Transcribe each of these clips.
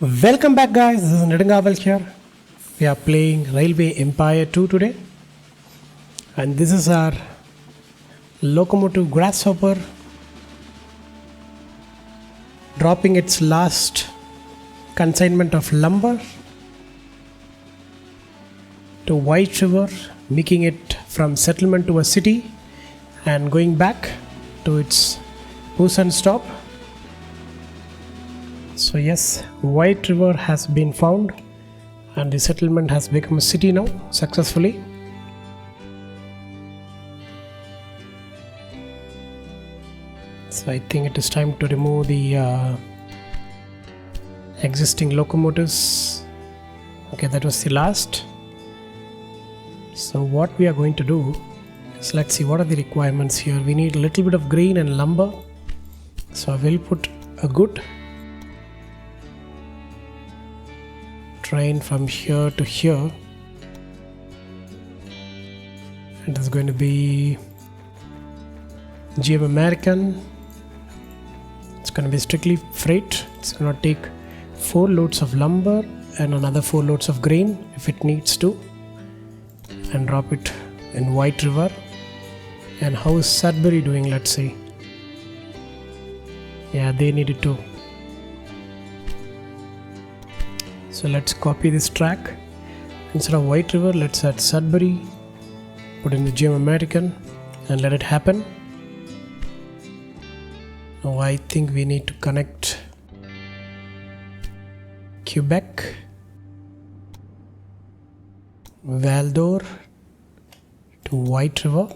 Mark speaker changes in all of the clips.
Speaker 1: Welcome back, guys. This is Nedungavel here. We are playing Railway Empire 2 today, and this is our locomotive Grasshopper dropping its last consignment of lumber to White River, making it from settlement to a city and going back to its Busan stop. So yes, White River has been found and the settlement has become a city now successfully. So I think it is time to remove the existing locomotives. Okay, that was the last. So what we are going to do is, let's see what are the requirements here. We need a little bit of grain and lumber. So I will put a good train from here to here, and it's going to be GM American. It's going to be strictly freight. It's going to take 4 loads of lumber and another 4 loads of grain if it needs to, and drop it in White River. And how is Sudbury doing? Let's see. Yeah, they need it too. So let's copy this track. Instead of White River, let's add Sudbury, put in the GM American and let it happen. Now I think we need to connect Quebec, Val-d'Or to White River.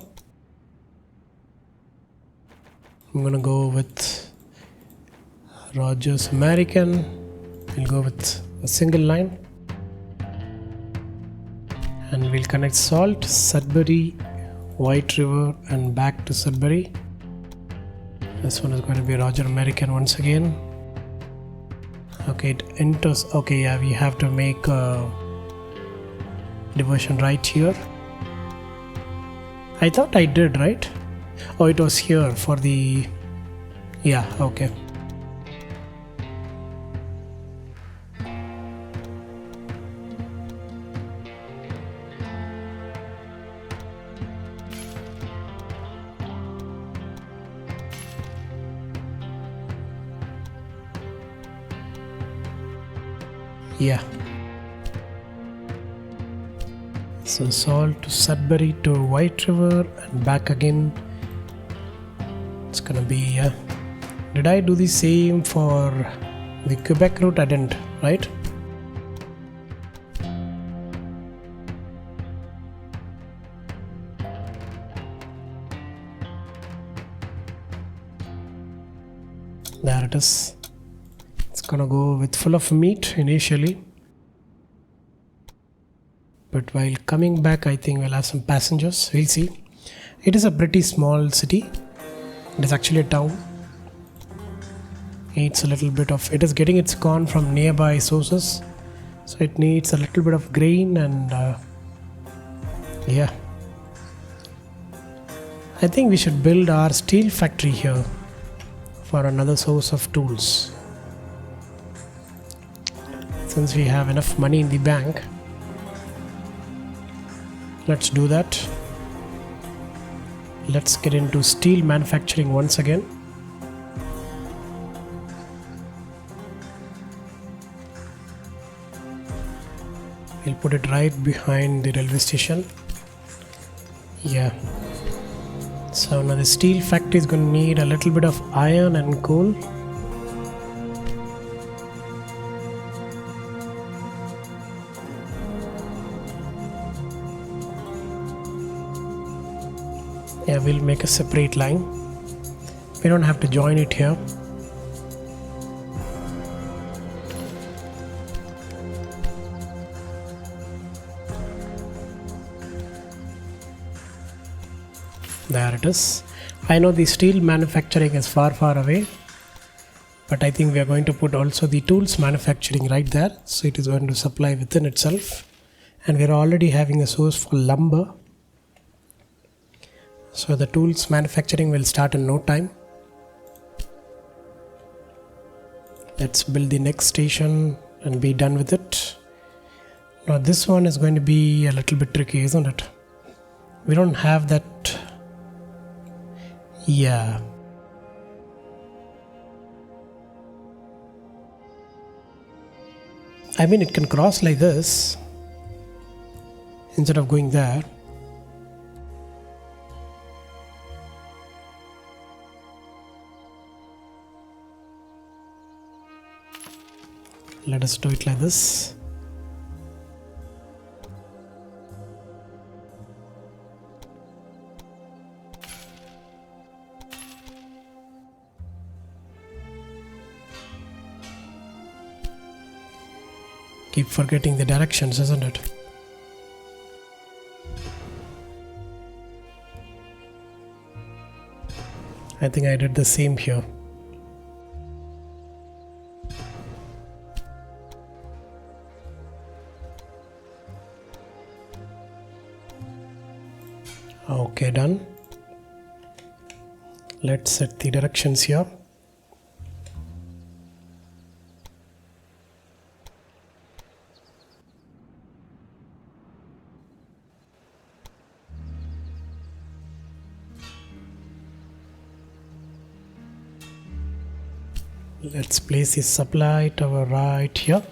Speaker 1: I'm gonna go with Rogers American. We'll go with a single line, and we'll connect Salt, Sudbury, White River and back to Sudbury. This one is going to be Roger American once again. Okay, it enters. Okay, yeah, we have to make a diversion right here. I thought I did, right? Oh, it was here for the... yeah, okay. Yeah. So Salt to Sudbury to White River and back again. It's gonna be... did I do the same for the Quebec route? I didn't, right? There it is. It's gonna go with full of meat initially, but while coming back I think we'll have some passengers. We'll see. It is a pretty small city. It is actually a town. It's a little bit of... it is getting its corn from nearby sources, so it needs a little bit of grain and yeah. I think we should build our steel factory here for another source of tools. Since we have enough money in the bank, let's do that. Let's get into steel manufacturing once again. We'll put it right behind the railway station. Yeah. So now the steel factory is going to need a little bit of iron and coal. Yeah, we'll make a separate line. We don't have to join it here. There it is. I know the steel manufacturing is far away, but I think we are going to put also the tools manufacturing right there, so it is going to supply within itself. And we are already having a source for lumber. So the tools manufacturing will start in no time. Let's build the next station and be done with it. Now this one is going to be a little bit tricky, isn't it? We don't have that. Yeah. I mean, it can cross like this instead of going there. Let us do it like this. Keep forgetting the directions, isn't it? I think I did the same here. Okay, done. Let's set the directions here. Let's place the supply tower right here.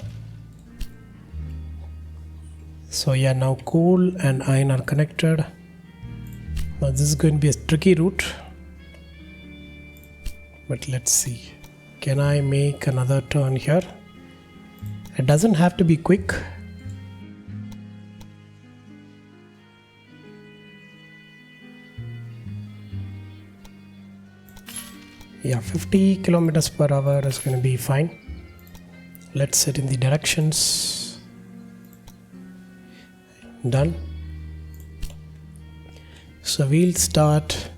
Speaker 1: So yeah, now coal and iron are connected. Now this is going to be a tricky route, but let's see. Can I make another turn here? It doesn't have to be quick. Yeah, 50 kilometers per hour is going to be fine. Let's set in the directions. Done. So we'll start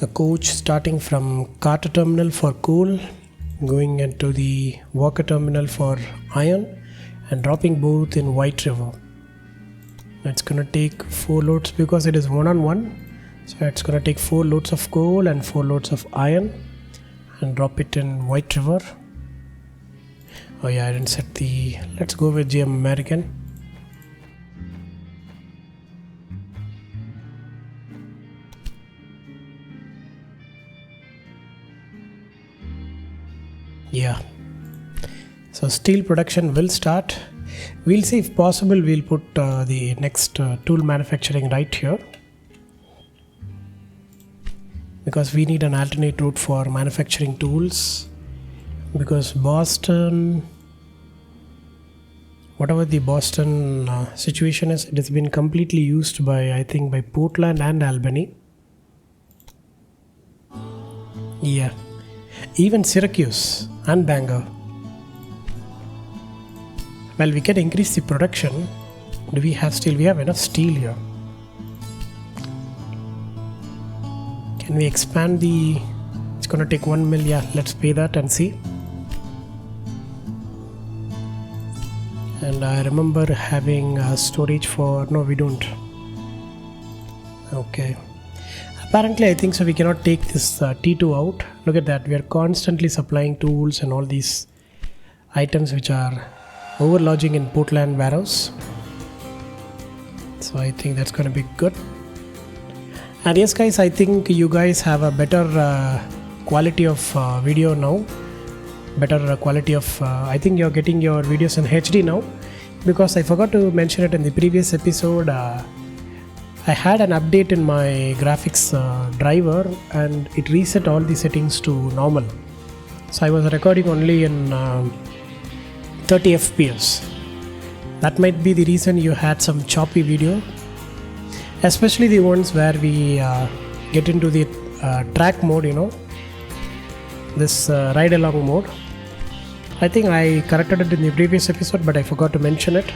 Speaker 1: a coach starting from Carter terminal for coal, going into the Walker terminal for iron, and dropping both in White River. It's going to take 4 loads because it is 1-on-1. So it's going to take 4 loads of coal and 4 loads of iron and drop it in White River. Oh yeah, I didn't set the... Let's go with GM American. Yeah. So steel production will start. We'll see if possible we'll put the next tool manufacturing right here, because we need an alternate route for manufacturing tools, because Boston, whatever the Boston situation is, it has been completely used by, I think, by Portland and Albany. Yeah, even Syracuse and Bangor. Well, we can increase the production. Do we have steel? We have enough steel here. Can we expand the... It's going to take 1 mil. Yeah, let's pay that and see. And I remember having storage for... No, we don't. Okay. Apparently, I think so we cannot take this T2 out. Look at that. We are constantly supplying tools and all these items which are overlodging in Portland warehouse. So I think that's going to be good. And yes guys, I think you guys have a better quality of video now. Better quality of, I think you're getting your videos in HD now, because I forgot to mention it in the previous episode. I had an update in my graphics driver and it reset all the settings to normal. So I was recording only in 30 FPS. That might be the reason you had some choppy video. Especially the ones where we get into the track mode, you know, this ride along mode. I think I corrected it in the previous episode, but I forgot to mention it.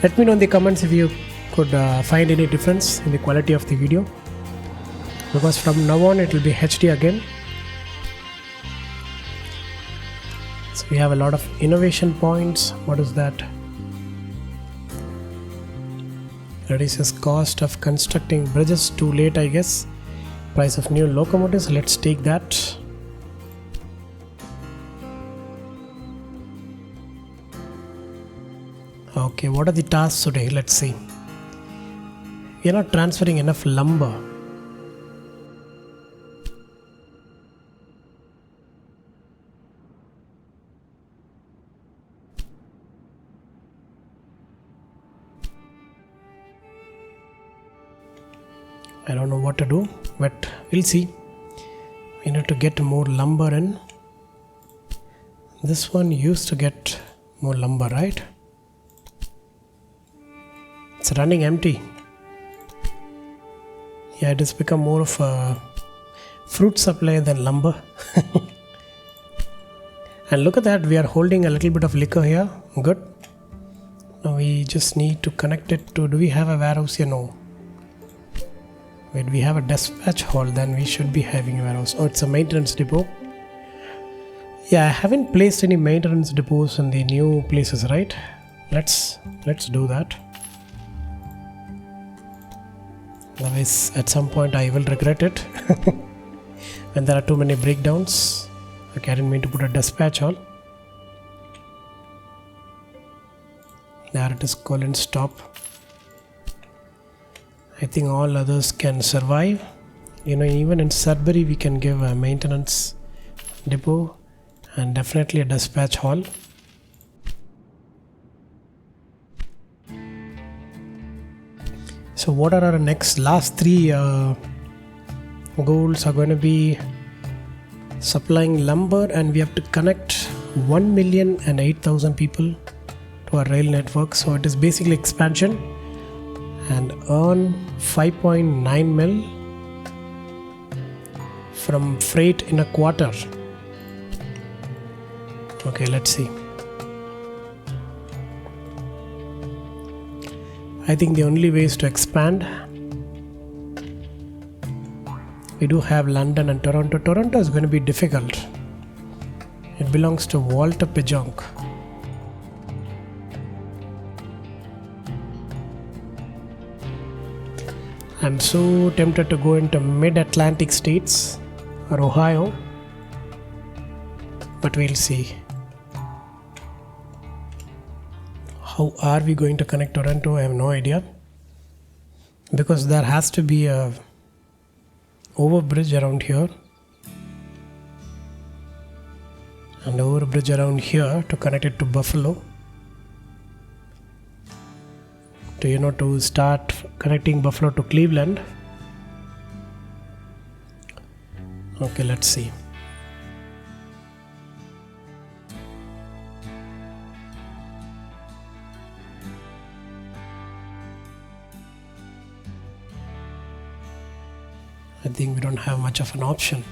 Speaker 1: Let me know in the comments if you could find any difference in the quality of the video, because from now on it will be HD again. So we have a lot of innovation points. What is that? Reduces cost of constructing bridges. Too late, I guess. Price of new locomotives. Let's take that. Okay, what are the tasks today? Let's see. We are not transferring enough lumber. I don't know what to do, but we'll see. We need to get more lumber in. This one used to get more lumber, right? It's running empty. Yeah, it has become more of a fruit supply than lumber. And look at that, we are holding a little bit of liquor here. Good. Now we just need to connect it to, do we have a warehouse here? No. When we have a dispatch hall, then we should be having a warehouse. Oh, it's a maintenance depot. Yeah, I haven't placed any maintenance depots in the new places, right? Let's do that. Otherwise, at some point I will regret it. When there are too many breakdowns. Okay, I didn't mean to put a dispatch hall. There it is, colon stop. I think all others can survive. Even in Sudbury we can give a maintenance depot and definitely a dispatch hall. So what are our last three goals are going to be supplying lumber, and we have to connect 1,008,000 people to our rail network. So it is basically expansion, and earn 5.9 mil from freight in a quarter. Okay, let's see. I think the only way is to expand. We do have London and Toronto. Toronto is going to be difficult. It belongs to Walter Pidgeonk. I'm so tempted to go into mid-Atlantic states or Ohio, but we'll see. How are we going to connect Toronto? I have no idea, because there has to be a overbridge around here and overbridge around here to connect it to Buffalo. To start connecting Buffalo to Cleveland. Okay, let's see. I think we don't have much of an option.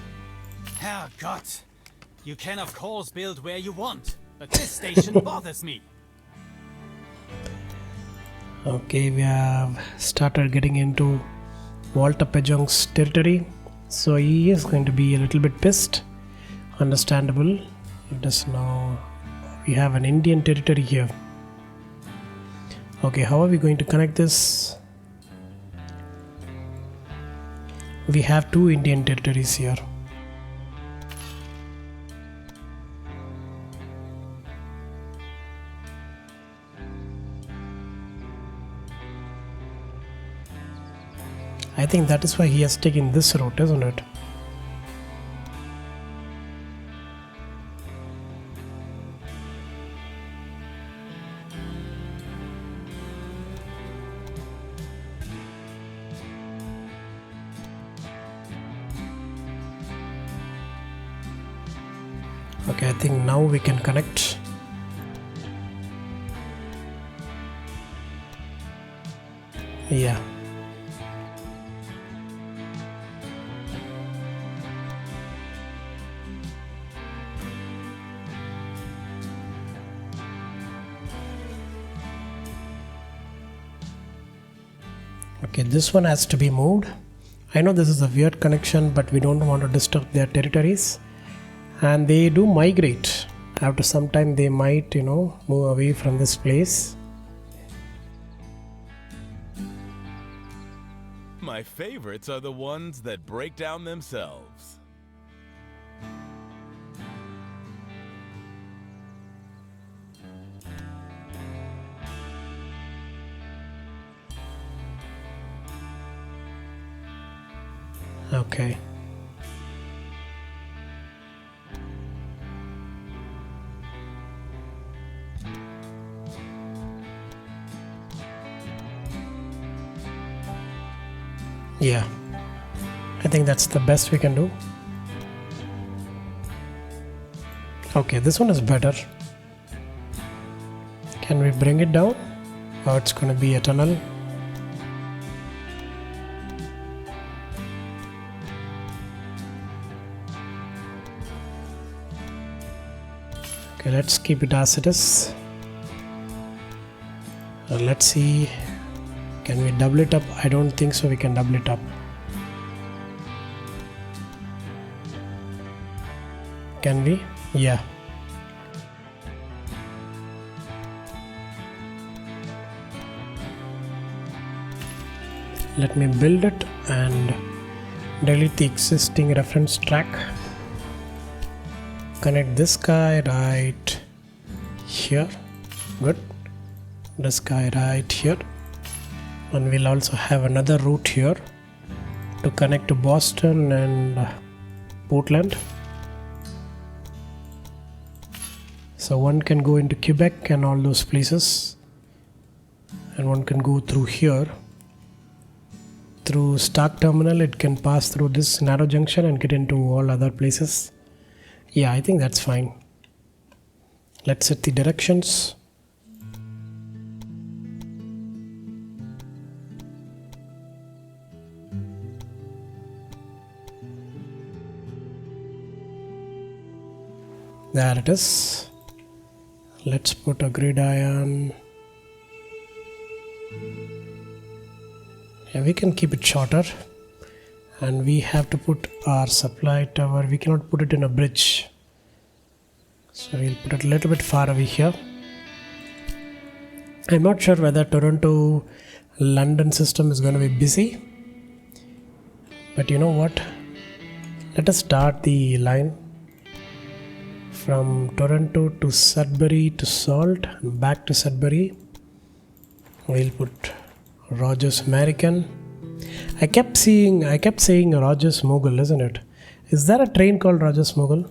Speaker 2: Herrgott! You can of course build where you want, but this station bothers me.
Speaker 1: Okay, we have started getting into Walter Pidgeonk's territory, so he is going to be a little bit pissed. Understandable. It is now we have an Indian territory here. Okay, how are we going to connect this? We have two Indian territories here. I think that is why he has taken this route, isn't it? Okay, I think now we can connect. Yeah. Okay, this one has to be moved. I know this is a weird connection, but we don't want to disturb their territories. And they do migrate. After some time they might, move away from this place.
Speaker 3: My favorites are the ones that break down themselves.
Speaker 1: Okay. Yeah, I think that's the best we can do. Okay, this one is better. Can we bring it down? Oh, it's going to be a tunnel. Okay, let's keep it as it is. Let's see. Can we double it up? I don't think so. We can double it up. Can we? Yeah. Let me build it and delete the existing reference track. Connect this guy right here. Good. This guy right here. And we'll also have another route here to connect to Boston and Portland. So one can go into Quebec and all those places, and one can go through here. Through Stark Terminal, it can pass through this narrow junction and get into all other places. Yeah, I think that's fine. Let's set the directions. There it is. Let's put a gridiron. Yeah, we can keep it shorter. And we have to put our supply tower. We cannot put it in a bridge. So we'll put it a little bit far away here. I'm not sure whether Toronto-London system is going to be busy. But you know what? Let us start the line from Toronto to Sudbury to Sault and back to Sudbury. We'll put Rogers American. I kept saying Rogers Mogul, isn't it? Is there a train called Rogers Mogul?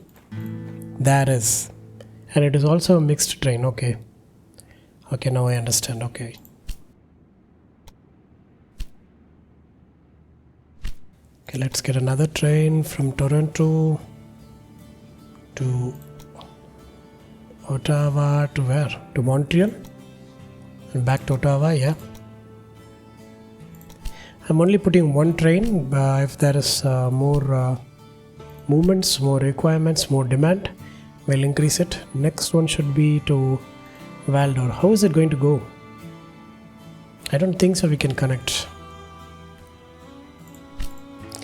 Speaker 1: There is. And it is also a mixed train. Okay. Okay, now I understand. Okay. Okay, let's get another train from Toronto to Ottawa to where? To Montreal? And back to Ottawa, yeah. I'm only putting one train. If there is more movements, more requirements, more demand, we'll increase it. Next one should be to Val-d'Or. How is it going to go? I don't think so we can connect.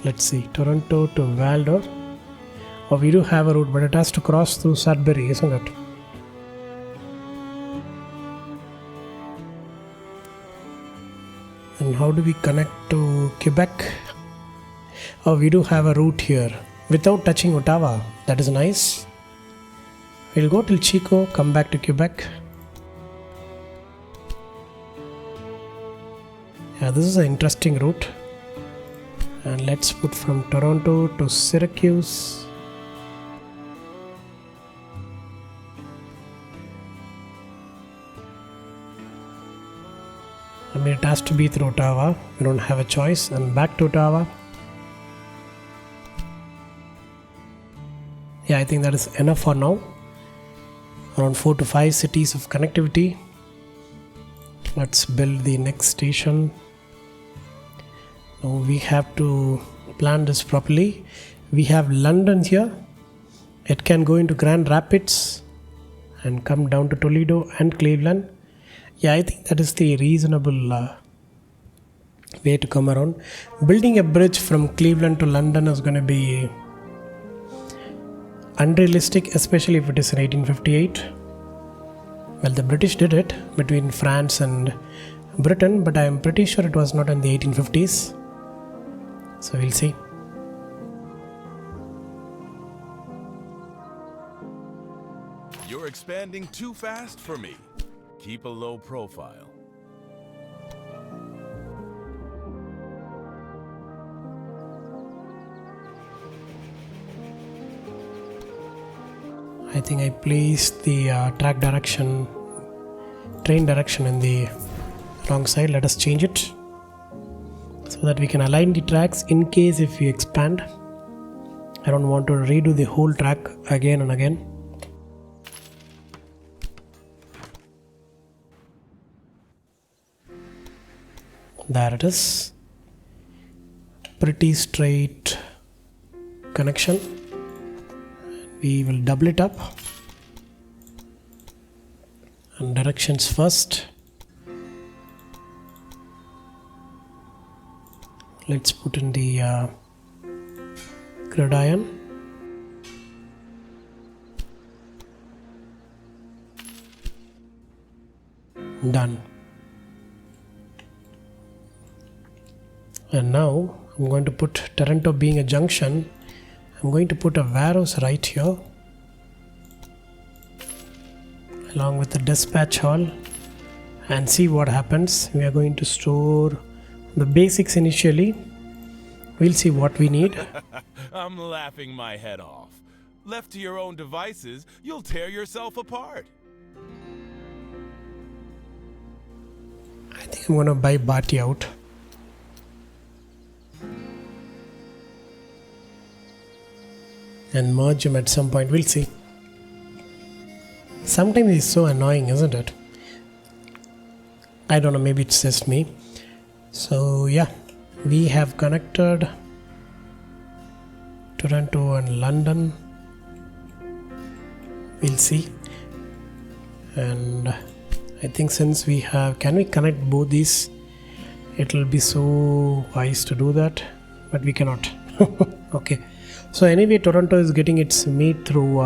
Speaker 1: Let's see. Toronto to Val-d'Or. Oh, we do have a route, but it has to cross through Sudbury, isn't it? And how do we connect to Quebec? Oh, we do have a route here without touching Ottawa. That is nice. We'll go till Chico, come back to Quebec. Yeah, this is an interesting route. And let's put from Toronto to Syracuse. I mean, it has to be through Ottawa. We don't have a choice. And back to Ottawa. Yeah, I think that is enough for now. Around 4 to 5 cities of connectivity. Let's build the next station. Now we have to plan this properly. We have London here. It can go into Grand Rapids and come down to Toledo and Cleveland. Yeah, I think that is the reasonable way to come around. Building a bridge from Cleveland to London is going to be unrealistic, especially if it is in 1858. Well, the British did it between France and Britain, but I am pretty sure it was not in the 1850s. So we'll see.
Speaker 3: You're expanding too fast for me. Keep a low profile.
Speaker 1: I think I placed the train direction in the wrong side. Let us change it so that we can align the tracks in case if we expand. I don't want to redo the whole track again and again. There it is. Pretty straight connection. We will double it up. And directions first. Let's put in the gridiron. Done. And now I'm going to put Toronto being a junction. I'm going to put a warehouse right here along with the dispatch hall and see what happens. We are going to store the basics initially. We'll see what we need.
Speaker 3: I'm laughing my head off. Left to your own devices, you'll tear yourself apart.
Speaker 1: I think I'm going to buy Bati out. And merge him at some point. We'll see. Sometimes he's so annoying, isn't it? I don't know, maybe it's just me. So yeah, we have connected Toronto and London. We'll see. And I think since we have, can we connect both these? It will be so wise to do that, but we cannot. Okay. So anyway, Toronto is getting its meat through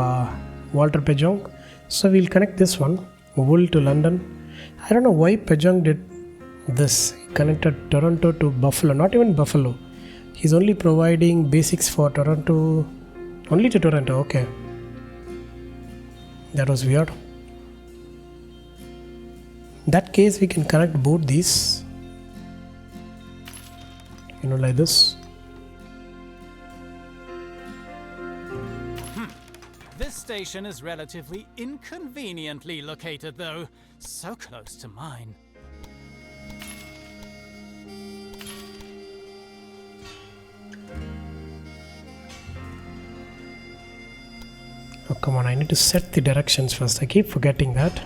Speaker 1: Walter Pejong. So we'll connect this one, Wool to London. I don't know why Pejong did this. He connected Toronto to Buffalo, not even Buffalo. He's only providing basics for Toronto, only to Toronto, okay. That was weird. In that case, we can connect both these. Like this.
Speaker 2: This station is relatively inconveniently located, though. So close to mine.
Speaker 1: Oh, come on, I need to set the directions first. I keep forgetting that.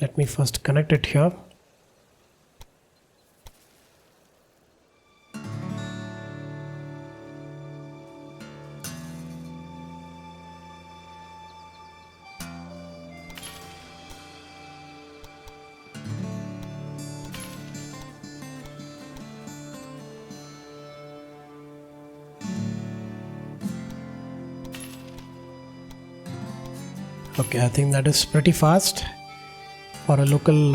Speaker 1: Let me first connect it here. Okay, I think that is pretty fast for a local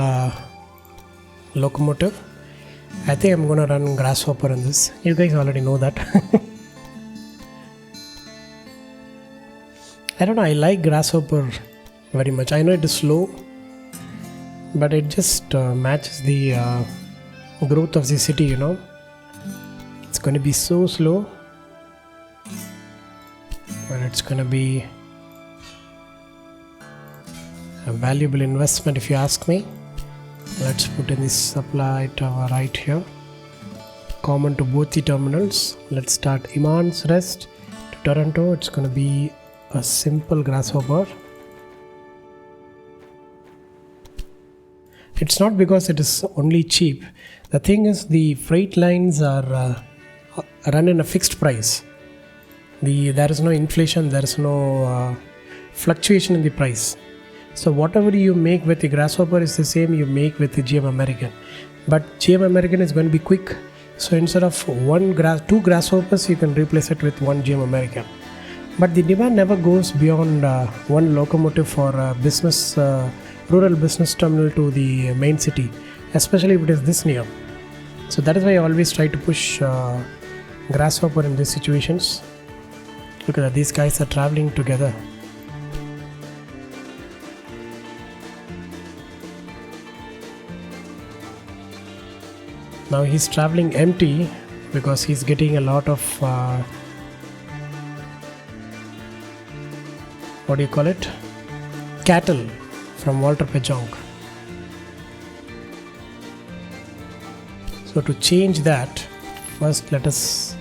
Speaker 1: locomotive. I think I'm going to run Grasshopper in this. You guys already know that. I don't know, I like Grasshopper very much. I know it is slow, but it just matches the growth of the city, you know. It's going to be so slow, but it's going to be a valuable investment if you ask me. Let's put in this supply tower right here, common to both the terminals. Let's start Iman's Rest to Toronto. It's going to be a simple Grasshopper. It's not because it is only cheap. The thing is, the freight lines are run in a fixed price. There is no inflation, there is no fluctuation in the price. So whatever you make with the Grasshopper is the same you make with the GM American. But GM American is going to be quick. So instead of two Grasshoppers, you can replace it with one GM American. But the demand never goes beyond one locomotive for business, rural business terminal to the main city, especially if it is this near. So that is why I always try to push Grasshopper in these situations. Look at that, these guys are traveling together. Now he's traveling empty because he's getting a lot of what do you call it, cattle from Walter Pejong. So to change that, first let us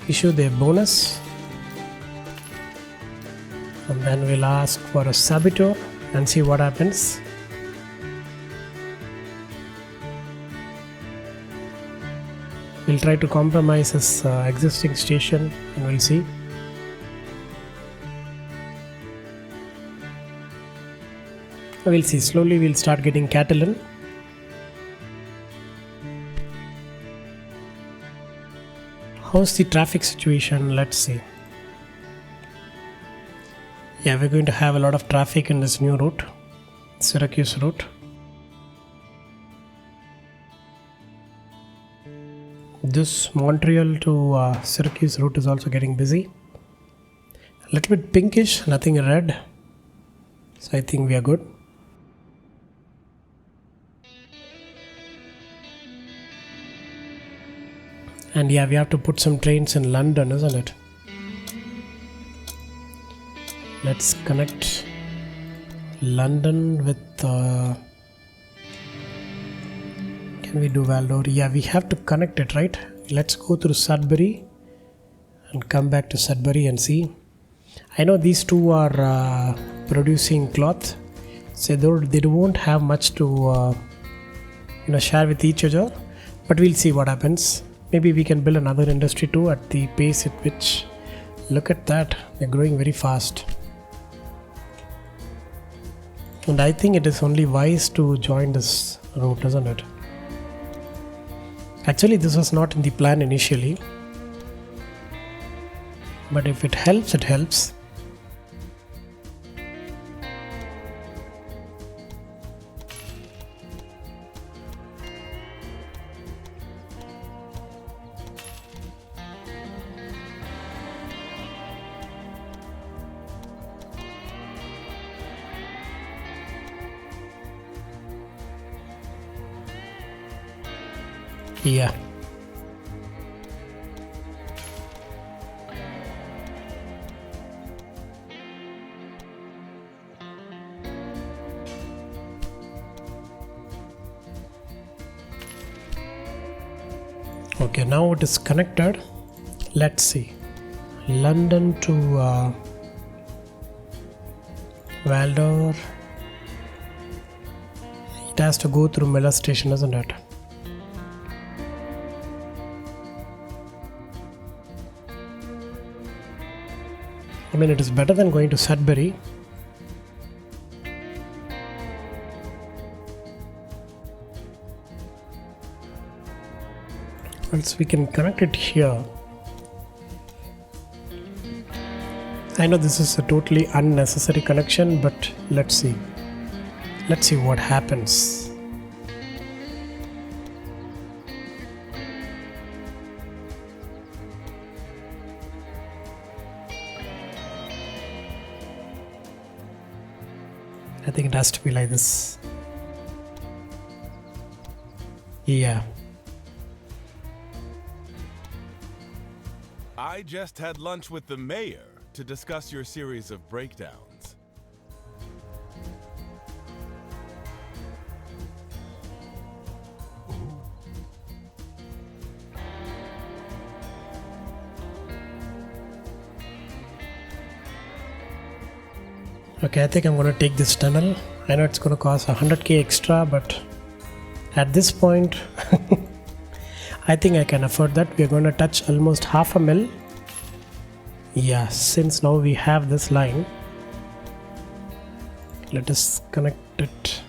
Speaker 1: issue their bonus, and then we'll ask for a saboteur and see what happens. We'll try to compromise his existing station and we'll see. We'll see, slowly we'll start getting cattle in. How's the traffic situation? Let's see. Yeah, we're going to have a lot of traffic in this new route, Syracuse route. This Montreal to Syracuse route is also getting busy. A little bit pinkish, nothing red. So I think we are good. And yeah, we have to put some trains in London, isn't it? Let's connect London with... can we do Valdor? Yeah, we have to connect it, right? Let's go through Sudbury and come back to Sudbury and see. I know these two are producing cloth, so they won't have much to share with each other, but we'll see what happens. Maybe we can build another industry too at the pace at which, look at that, they're growing very fast. And I think it is only wise to join this route, isn't it? Actually, this was not in the plan initially, but if it helps, it helps. Yeah. Okay, now it is connected. Let's see. London to Valdor. It has to go through Miller Station, isn't it? I mean, it is better than going to Sudbury. Else we can connect it here. I know this is a totally unnecessary connection, but let's see. Let's see what happens. I think it has to be like this. Yeah.
Speaker 3: I just had lunch with the mayor to discuss your series of breakdowns.
Speaker 1: Okay, I think I'm going to take this tunnel. I know it's going to cost 100k extra, but at this point I think I can afford that. We're going to touch almost $500,000. Yeah, since now we have this line, let us connect it.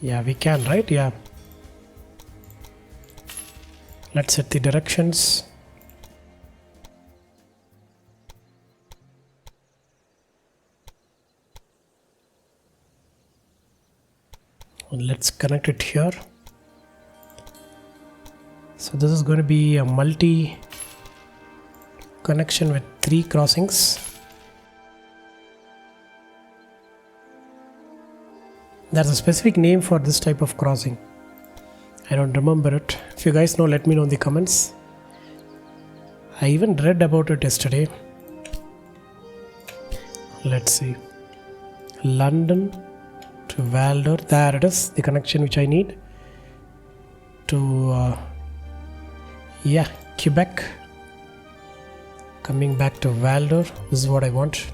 Speaker 1: Yeah, we can, right? Yeah. Let's set the directions. And let's connect it here. So this is going to be a multi connection with 3 crossings. There's a specific name for this type of crossing. I don't remember it. If you guys know, let me know in the comments. I even read about it yesterday. Let's see. London to Valdor. There it is. The connection which I need to Quebec. Coming back to Valdor. This is what I want.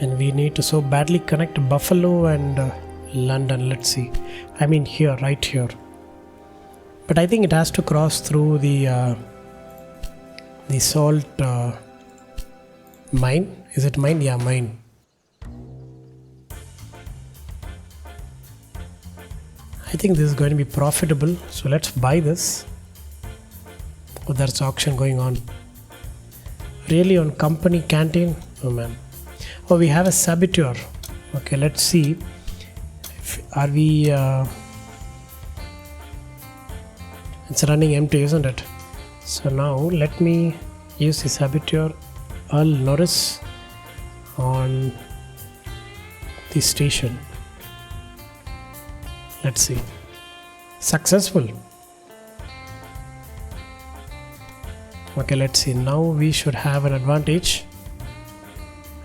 Speaker 1: And we need to so badly connect Buffalo and London. Let's see. I mean here, right here. But I think it has to cross through the salt mine. Is it mine? Yeah, mine. I think this is going to be profitable. So let's buy this. Oh, there's auction going on. Really, on company canteen? Oh man. Oh, we have a saboteur. Okay, let's see. Are we... it's running empty, isn't it? So now let me use the saboteur Earl Norris on the station. Let's see. Successful. Okay, let's see. Now we should have an advantage.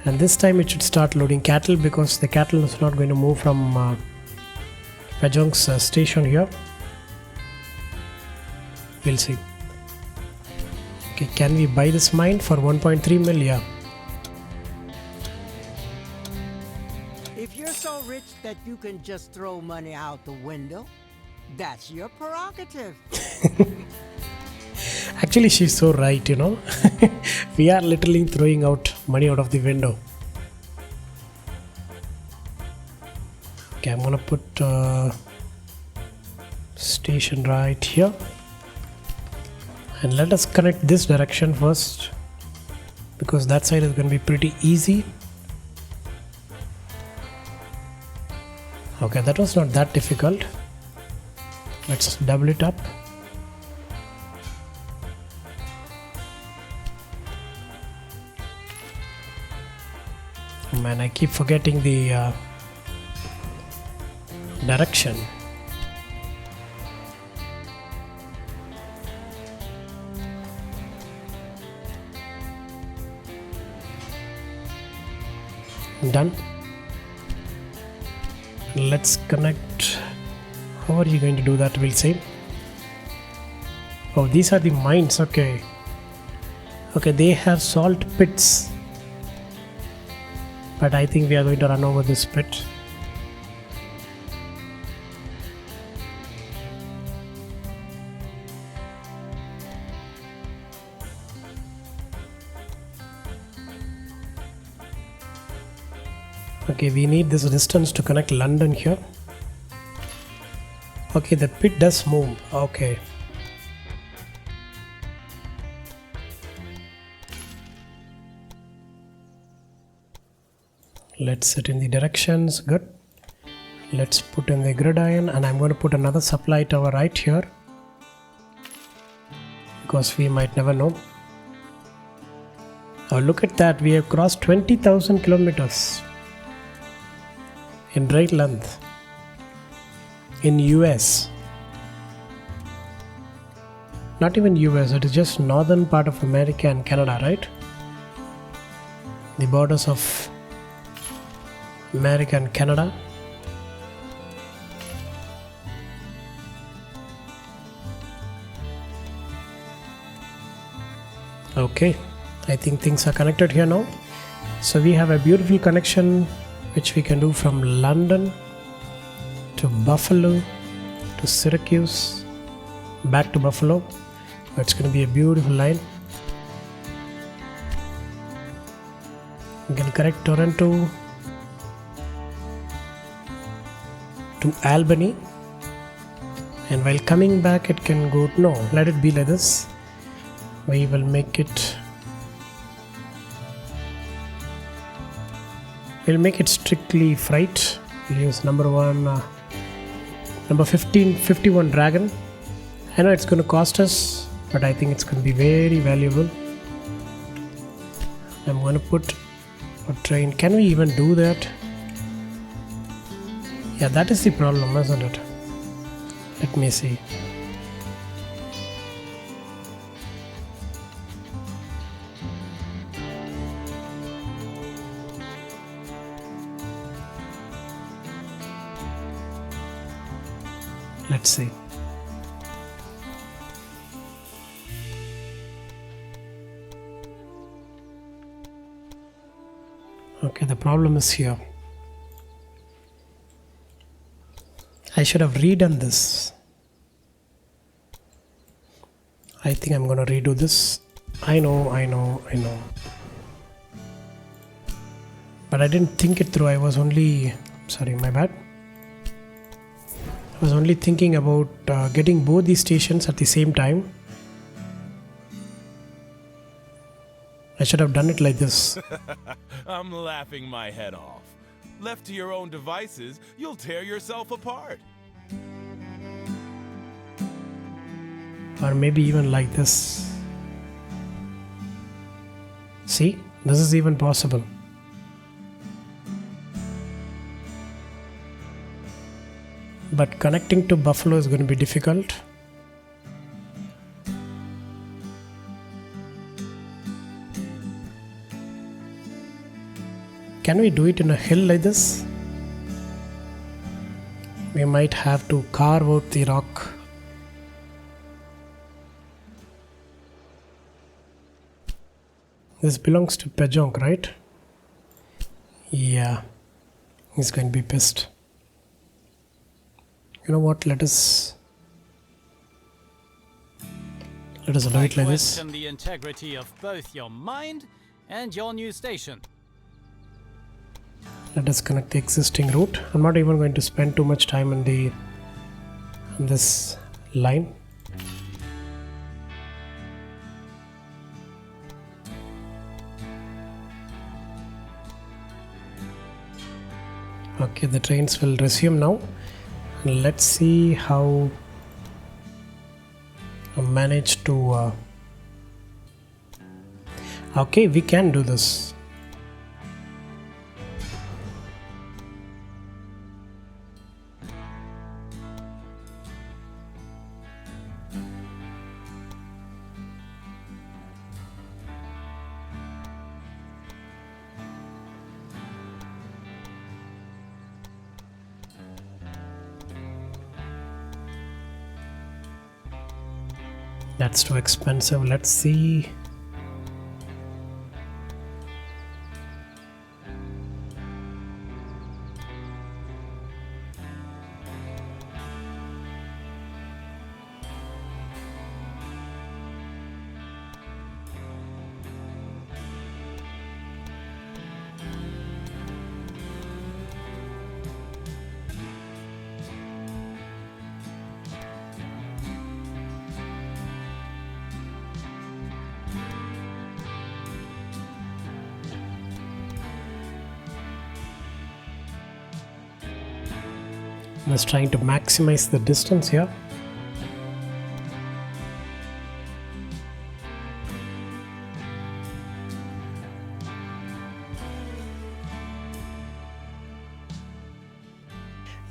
Speaker 1: And this time it should start loading cattle because the cattle is not going to move from Pajong's station here. We'll see. Okay, can we buy this mine for 1.3 million?
Speaker 4: If you're so rich that you can just throw money out the window, that's your prerogative.
Speaker 1: Actually, she's so right, you know. We are literally throwing out money out of the window. Okay, I'm gonna put station right here. And let us connect this direction first, because that side is going to be pretty easy. Okay, that was not that difficult. Let's double it up. Oh man, I keep forgetting the direction. Done. Let's connect. How are you going to do that? We'll see. Oh, these are the mines. Okay. Okay, they have salt pits. But I think we are going to run over this pit. Okay, we need this distance to connect London here. Okay, the pit does move. Okay. Let's set in the directions. Good. Let's put in the gridiron, and I'm going to put another supply tower right here, because we might never know. Oh, look at that. We have crossed 20,000 kilometers. In right length in US. Not even US, it is just northern part of America and Canada, right? The borders of America and Canada. Okay, I think things are connected here now. So we have a beautiful connection which we can do from London to Buffalo to Syracuse, back to Buffalo. It's going to be a beautiful line. We can connect Toronto to Albany, and while coming back it can go, no, let it be like this. We will make it, we'll make it strictly freight. We'll use number 51 Dragon. I know it's going to cost us, but I think it's going to be very valuable. I'm going to put a train. Can we even do that? Yeah, that is the problem, isn't it? Let me see. Let's see. Okay, the problem is here. I should have redone this. I think I'm gonna redo this. I know. But I didn't think it through. I was only... Sorry, my bad. I was only thinking about getting both these stations at the same time. I should have done it like this.
Speaker 3: I'm laughing my head off. Left to your own devices, you'll tear yourself apart.
Speaker 1: Or maybe even like this. See, this is even possible. But connecting to Buffalo is going to be difficult. Can we do it in a hill like this? We might have to carve out the rock. This belongs to Pejong, right? Yeah. He's going to be pissed. You know what? Let us do it like this.
Speaker 2: Question the integrity of both your mind and your new station.
Speaker 1: Let us connect the existing route. I'm not even going to spend too much time on this line. Okay, the trains will resume now. Let's see how I manage to... Okay, we can do this. That's too expensive. Let's see. I'm just trying to maximize the distance here.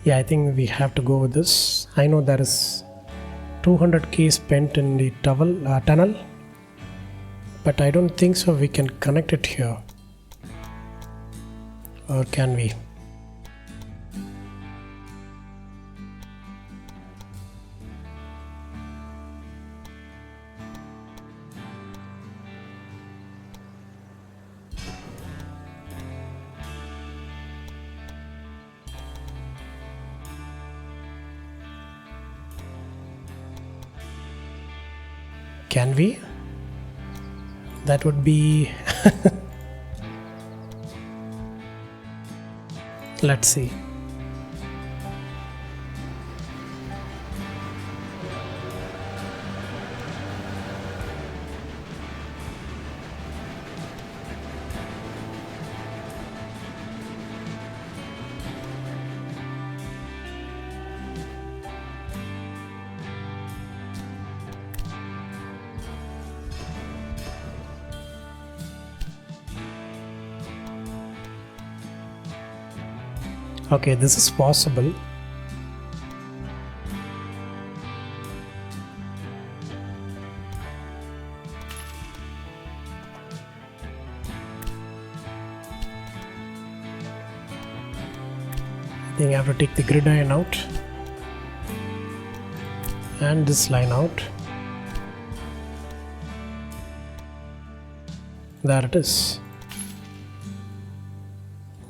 Speaker 1: Yeah, I think we have to go with this. I know there is 200k spent in the tunnel, but I don't think so we can connect it here. Or can we? Can we? That would be... Let's see. Okay, this is possible. I think I have to take the gridiron out and this line out. There it is.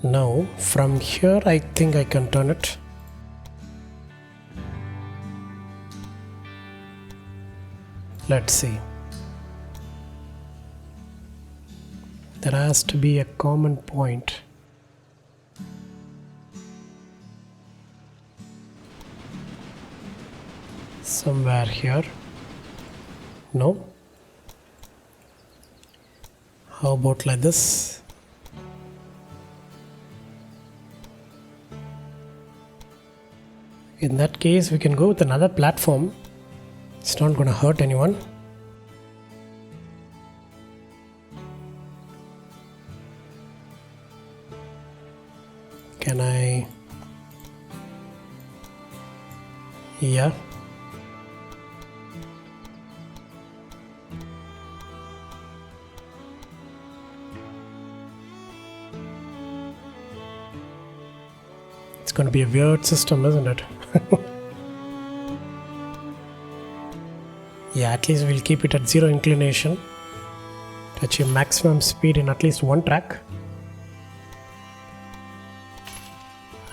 Speaker 1: Now from here I think I can turn it. Let's see. There has to be a common point. Somewhere here. No? How about like this? In that case, we can go with another platform. It's not going to hurt anyone. Can I? Yeah. It's going to be a weird system, isn't it? Yeah, at least we'll keep it at 0 inclination to achieve maximum speed in at least one track.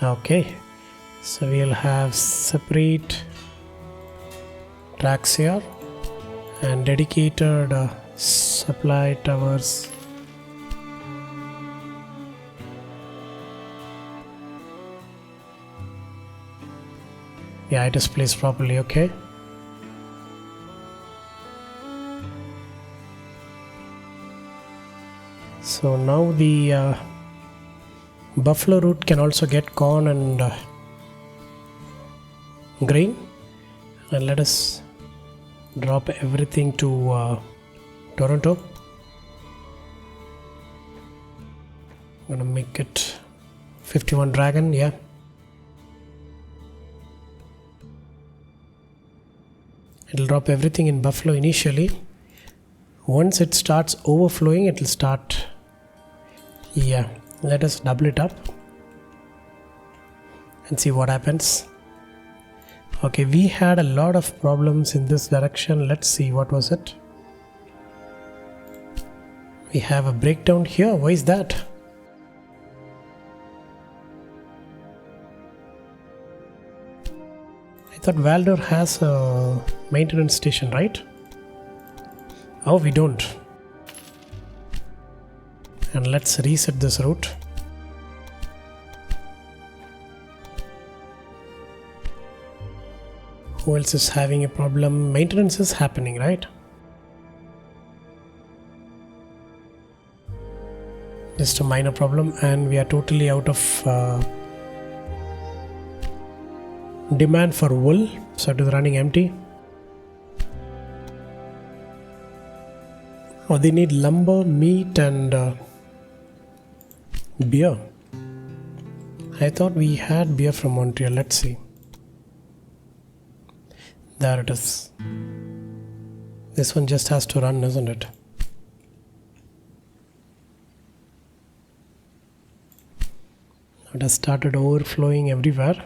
Speaker 1: Okay, so we'll have separate tracks here and dedicated supply towers. Yeah, it is placed properly, okay. So now the buffalo route can also get corn and grain. And let us drop everything to Toronto. I'm gonna make it 51 Dragon, yeah. It'll drop everything in Buffalo initially. Once it starts overflowing, it will start. Yeah, let us double it up and see what happens. Okay, we had a lot of problems in this direction. Let's see, what was it? We have a breakdown here. Why is that? I thought Valdor has a maintenance station, right? Oh, we don't. And let's reset this route. Who else is having a problem? Maintenance is happening, right? Just a minor problem, and we are totally out of demand for wool, so it is running empty. Oh, they need lumber, meat and beer. I thought we had beer from Montreal. Let's see. There it is. This one just has to run, isn't it? It has started overflowing everywhere.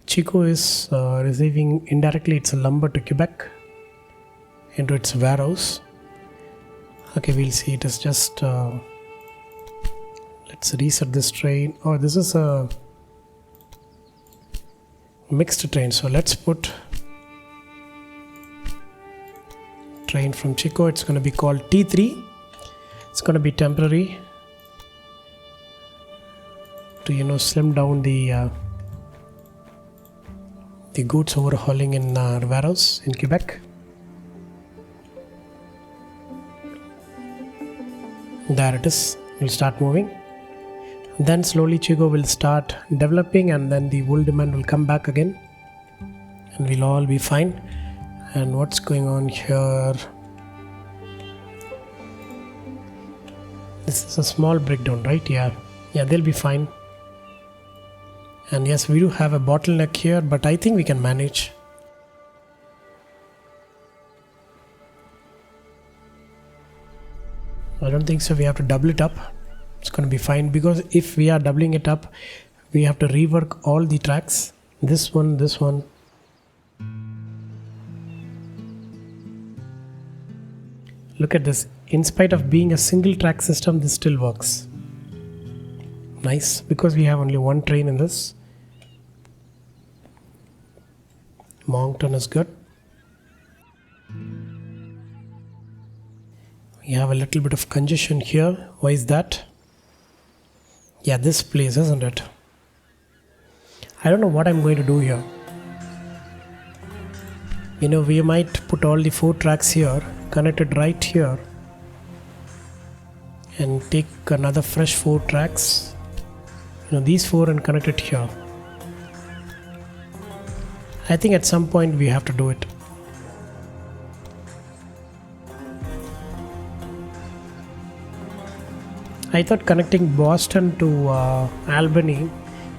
Speaker 1: Chico is receiving indirectly its lumber to Quebec into its warehouse. Okay, we'll see. It is just let's reset this train. Oh, this is a mixed train, so let's put train from Chico. It's going to be called T3. It's going to be temporary to slim down the goods overhauling in our warehouse in Quebec. There it is. We'll start moving. Then slowly Chico will start developing, and then the wool demand will come back again, and we'll all be fine. And what's going on here? This is a small breakdown, right? Yeah, they'll be fine. And yes, we do have a bottleneck here, but I think we can manage. I don't think so. We have to double it up. It's going to be fine, because if we are doubling it up, we have to rework all the tracks. This one, this one. Look at this. In spite of being a single track system, this still works. Nice, because we have only one train in this. Moncton is good. We have a little bit of congestion here. Why is that? Yeah, this place, isn't it? I don't know what I'm going to do here. You know, we might put all the 4 tracks here, connected right here, and take another fresh 4 tracks. You know, these 4 and connect it here. I think at some point we have to do it. I thought connecting Boston to Albany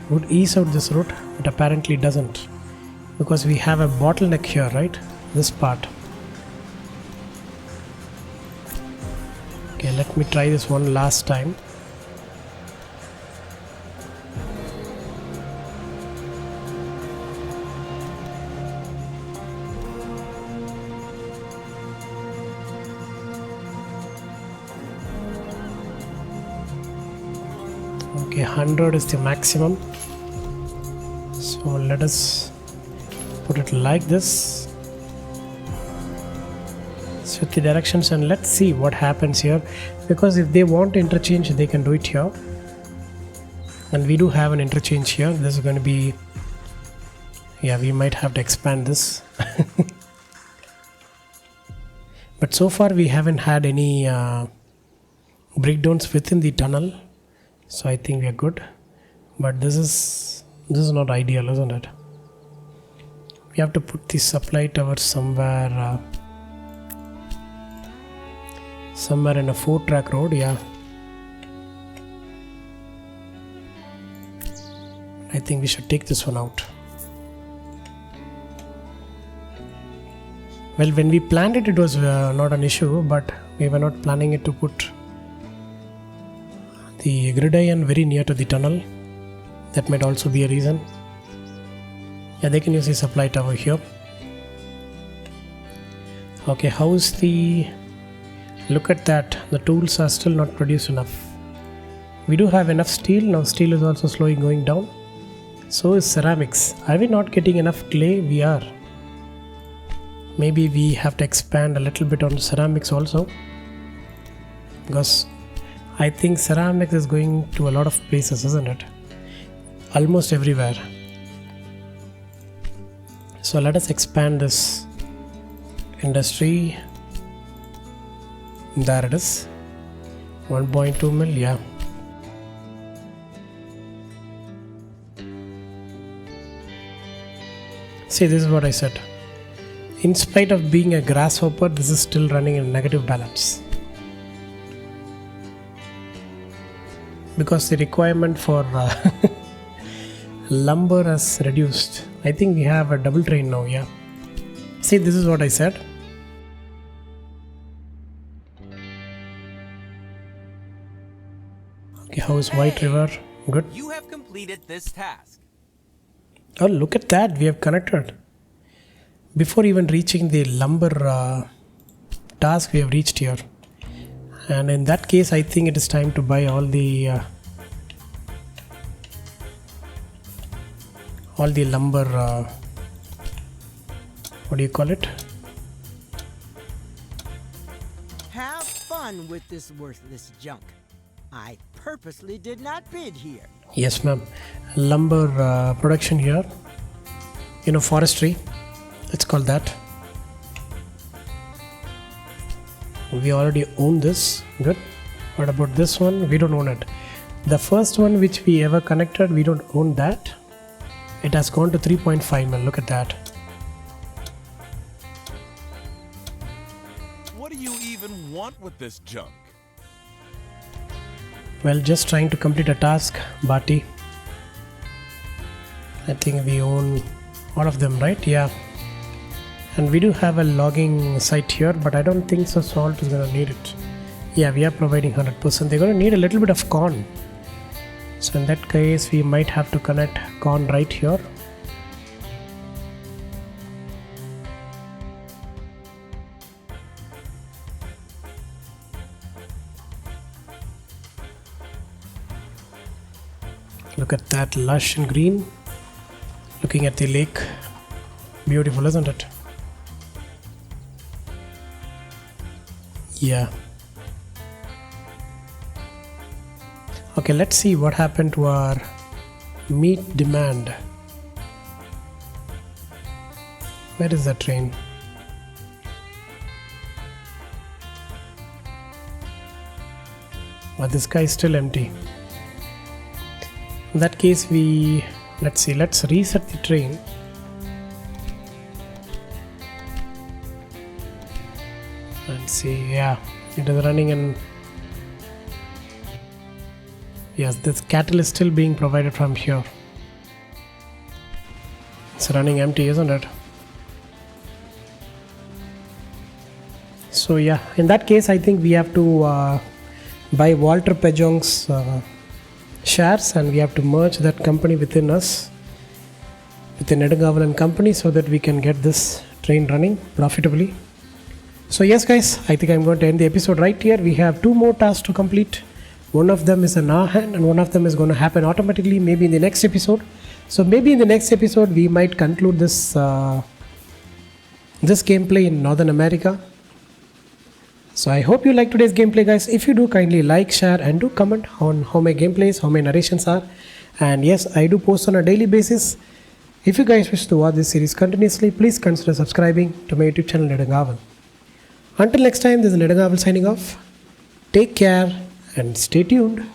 Speaker 1: would ease out this route, but apparently it doesn't, because we have a bottleneck here, right? This part. Okay, let me try this one last time. Okay, 100 is the maximum. So let us put it like this. Switch the directions and let's see what happens here, because if they want to interchange, they can do it here. And we do have an interchange here. This is going to be, yeah, we might have to expand this. But so far we haven't had any breakdowns within the tunnel. So I think we are good, but this is not ideal, isn't it? We have to put the supply tower somewhere in a 4-track road. Yeah, I think we should take this one out. Well, when we planned it, it was not an issue, but we were not planning it to put the grid iron very near to the tunnel. That might also be a reason. Yeah, they can use the supply tower here. Okay, how's the... Look at that, the tools are still not produced enough. We do have enough steel. Now steel is also slowly going down. So is ceramics. Are we not getting enough clay? We are. Maybe we have to expand a little bit on ceramics also, because I think ceramics is going to a lot of places, isn't it? Almost everywhere. So let us expand this industry. There it is. 1.2 mil, yeah. See, this is what I said. In spite of being a grasshopper, this is still running in negative balance. Because the requirement for lumber has reduced. I think we have a double train now, yeah. See, this is what I said. Okay, how is White River? Good.
Speaker 5: You have completed this task.
Speaker 1: Oh, look at that. We have connected. Before even reaching the lumber task, we have reached here. And in that case, I think it is time to buy all the lumber, what do you call it?
Speaker 4: Have fun with this worthless junk. I purposely did not bid here.
Speaker 1: Yes, ma'am. Lumber production here. You know, forestry. Let's call that. We already own this. Good. What about this one? We don't own it. The first one which we ever connected, we don't own that. It has gone to 3.5 mil. Look at that.
Speaker 3: What do you even want with this junk?
Speaker 1: Well, just trying to complete a task, Bati. I think we own all of them, right? Yeah. And we do have a logging site here, but I don't think so salt is going to need it. Yeah, we are providing 100%. They're going to need a little bit of corn. So in that case, we might have to connect corn right here. Look at that lush and green. Looking at the lake. Beautiful, isn't it? Yeah. Okay, let's see what happened to our meat demand. Where is the train? But this guy is still empty. In that case, let's reset the train. And see, yeah, it is running, and yes, this cattle is still being provided from here. It's running empty, isn't it? So yeah, in that case, I think we have to buy Walter Pejong's shares, and we have to merge that company within us, within Nedungavan and Company, so that we can get this train running profitably. So yes guys, I think I'm going to end the episode right here. We have 2 more tasks to complete. One of them is in our hand, and one of them is going to happen automatically maybe in the next episode. So maybe in the next episode we might conclude this gameplay in Northern America. So I hope you like today's gameplay guys. If you do, kindly like, share and do comment on how my gameplays, how my narrations are. And yes, I do post on a daily basis. If you guys wish to watch this series continuously, please consider subscribing to my YouTube channel Nedungavan. Until next time, this is Nedungavan signing off. Take care and stay tuned.